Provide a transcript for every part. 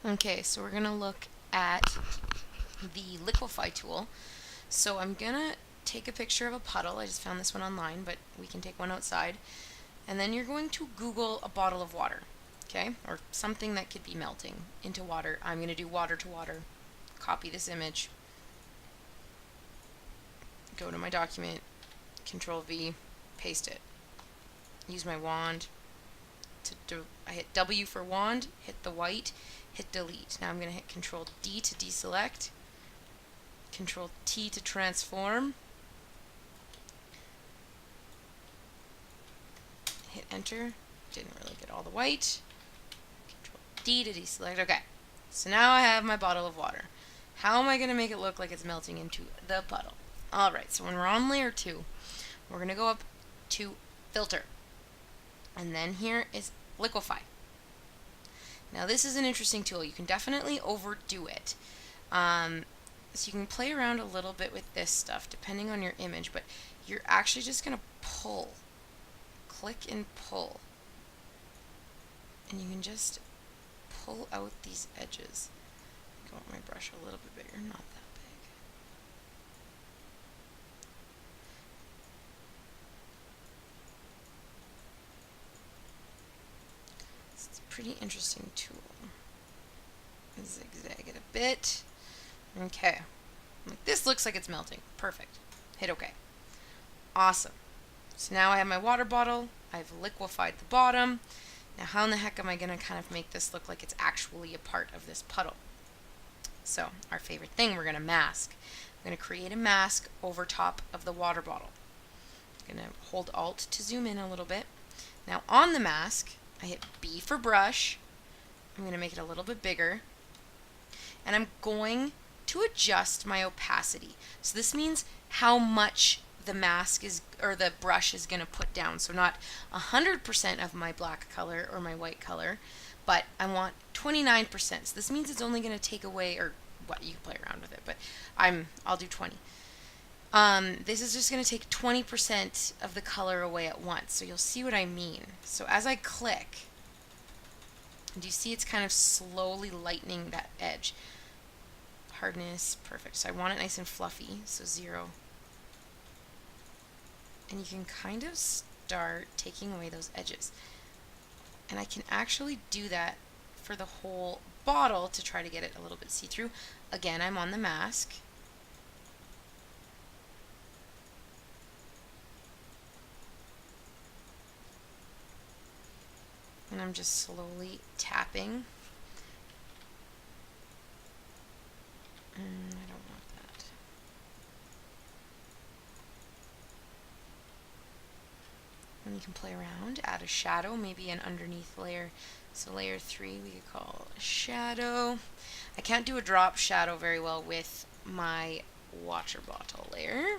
Okay, so we're going to look at the Liquify tool. So I'm going to take a picture of a puddle. I just found this one online, but we can take one outside. And then you're going to Google a bottle of water, okay? Or something that could be melting into water. I'm going to do water to water. Copy this image. Go to my document, Control V, paste it. Use my wand. I hit W for wand, hit the white, hit delete. Now I'm going to hit Control D to deselect, Control T to transform, hit enter. Didn't really get all the white. Control D to deselect. Okay, so now I have my bottle of water. How am I going to make it look like it's melting into the puddle? Alright, so when we're on layer 2, we're going to go up to filter. And then here is Liquify. Now this is an interesting tool. You can definitely overdo it. So you can play around a little bit with this stuff depending on your image, but you're actually just going to pull. Click and pull. And you can just pull out these edges. I want my brush a little bit bigger, not that big. It's a pretty interesting tool. Zigzag it a bit. Okay. This looks like it's melting. Perfect. Hit OK. Awesome. So now I have my water bottle. I've liquefied the bottom. Now how in the heck am I going to kind of make this look like it's actually a part of this puddle? So our favorite thing, we're going to mask. I'm going to create a mask over top of the water bottle. I'm going to hold Alt to zoom in a little bit. Now on the mask, I hit B for brush. I'm going to make it a little bit bigger. And I'm going to adjust my opacity. So this means how much the mask is, or the brush is going to put down. So not 100% of my black color or my white color, but I want 29%. So this means it's only going to take away, or what, you can play around with it, but I'll do 20. This is just going to take 20% of the color away at once. So you'll see what I mean. So as I click, do you see it's kind of slowly lightening that edge? Hardness, perfect. So I want it nice and fluffy, so 0. And you can kind of start taking away those edges. And I can actually do that for the whole bottle to try to get it a little bit see-through. Again, I'm on the mask. And I'm just slowly tapping. I don't want that. And you can play around, add a shadow, maybe an underneath layer. So layer 3 we could call a shadow. I can't do a drop shadow very well with my water bottle layer.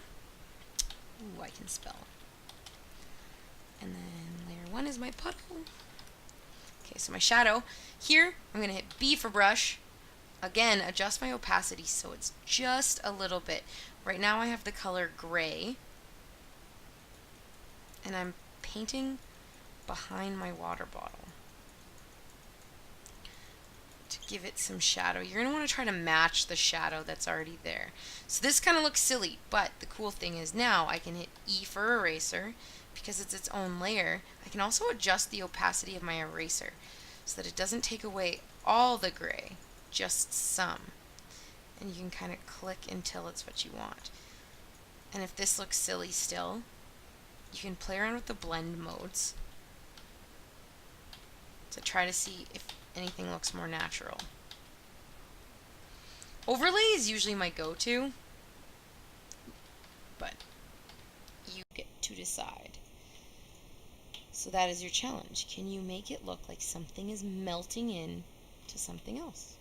Ooh, I can spell. And then layer 1 is my puddle. Okay, so my shadow. Here, I'm going to hit B for brush. Again, adjust my opacity so it's just a little bit. Right now I have the color gray. And I'm painting behind my water bottle to give it some shadow. You're going to want to try to match the shadow that's already there. So this kind of looks silly, but the cool thing is now I can hit E for eraser. Because it's its own layer, I can also adjust the opacity of my eraser so that it doesn't take away all the gray, just some. And you can kind of click until it's what you want. And if this looks silly still, you can play around with the blend modes to try to see if anything looks more natural. Overlay is usually my go-to, but you get to decide. So that is your challenge. Can you make it look like something is melting in to something else?